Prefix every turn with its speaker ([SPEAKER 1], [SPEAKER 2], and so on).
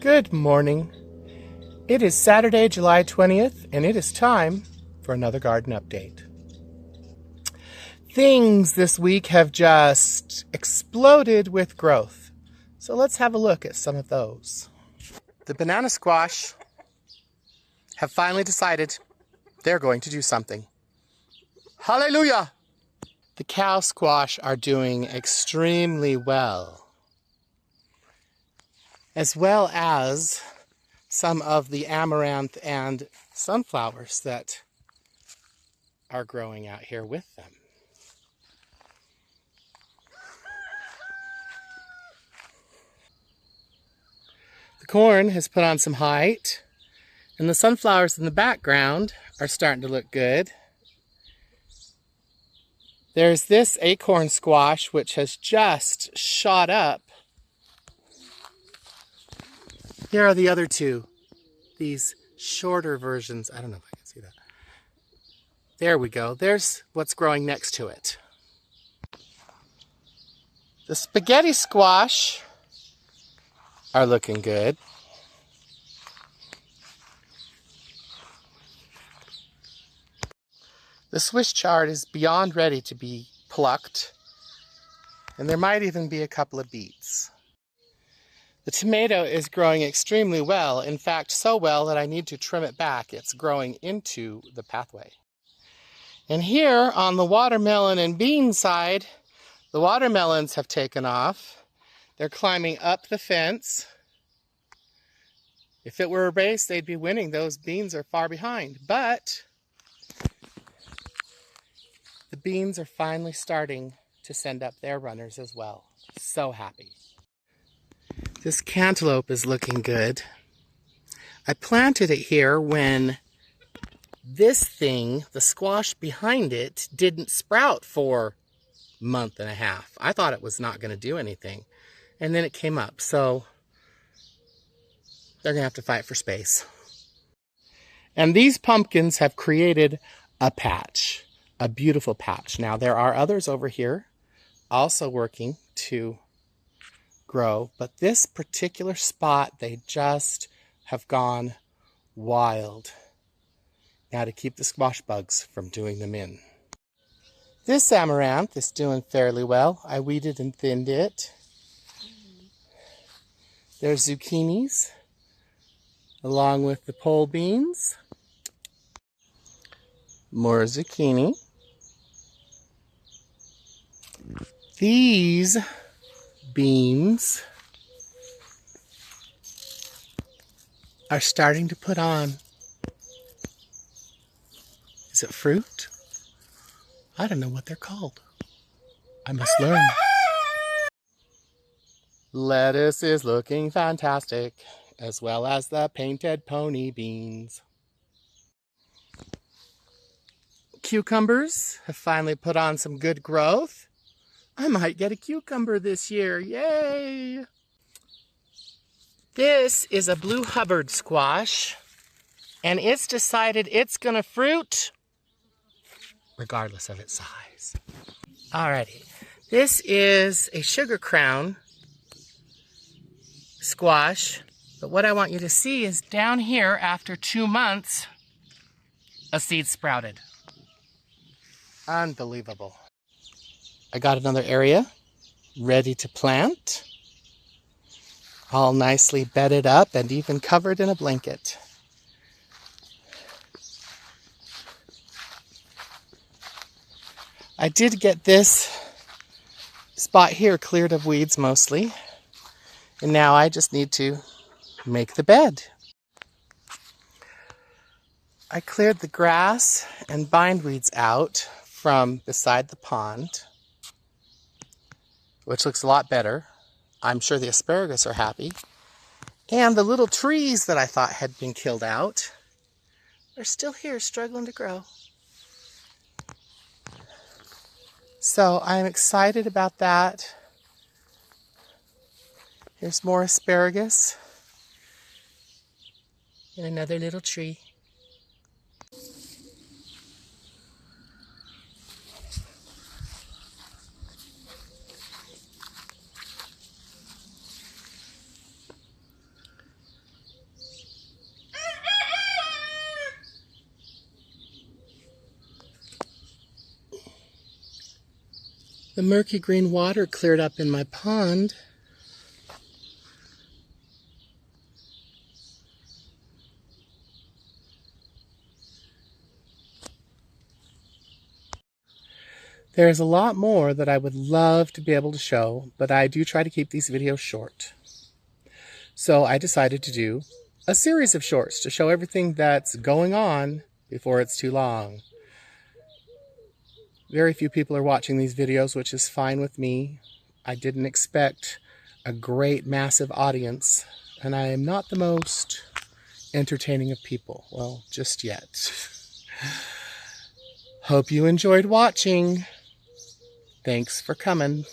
[SPEAKER 1] Good morning. It is Saturday, July 20th, and it is time for another garden update. Things this week have just exploded with growth. So let's have a look at some of those. The banana squash have finally decided they're going to do something. Hallelujah! The cow squash are doing extremely well, as well as some of the amaranth and sunflowers that are growing out here with them. The corn has put on some height, and the sunflowers in the background are starting to look good. There's this acorn squash which has just shot up. Here are the other two, these shorter versions. I don't know if I can see that. There we go. There's what's growing next to it. The spaghetti squash are looking good. The Swiss chard is beyond ready to be plucked, and there might even be a couple of beets. The tomato is growing extremely well, in fact so well that I need to trim it back. It's growing into the pathway. And here on the watermelon and bean side, the watermelons have taken off. They're climbing up the fence. If it were a race, they'd be winning. Those beans are far behind, but the beans are finally starting to send up their runners as well. So happy. This cantaloupe is looking good. I planted it here when this thing, the squash behind it, didn't sprout for a month and a half. I thought it was not going to do anything. And then it came up. So they're going to have to fight for space. And these pumpkins have created a patch, a beautiful patch. Now there are others over here also working to grow, but this particular spot, they just have gone wild. Now to keep the squash bugs from doing them in. This amaranth is doing fairly well. I weeded and thinned it. There's zucchinis along with the pole beans. More zucchini. These beans are starting to put on. Is it fruit? I don't know what they're called. I must learn. Lettuce is looking fantastic, as well as the painted pony beans. Cucumbers have finally put on some good growth. I might get a cucumber this year. Yay! This is a blue Hubbard squash, and it's decided it's going to fruit regardless of its size. Alrighty, this is a sugar crown squash, but what I want you to see is down here after 2 months, a seed sprouted. Unbelievable. I got another area ready to plant, all nicely bedded up and even covered in a blanket. I did get this spot here cleared of weeds mostly, and now I just need to make the bed. I cleared the grass and bindweeds out from beside the pond, which looks a lot better. I'm sure the asparagus are happy. And the little trees that I thought had been killed out are still here, struggling to grow. So I'm excited about that. Here's more asparagus and another little tree. The murky green water cleared up in my pond. There's a lot more that I would love to be able to show, but I do try to keep these videos short. So I decided to do a series of shorts to show everything that's going on before it's too long. Very few people are watching these videos, which is fine with me. I didn't expect a great, massive audience, and I am not the most entertaining of people. Well, just yet. Hope you enjoyed watching. Thanks for coming.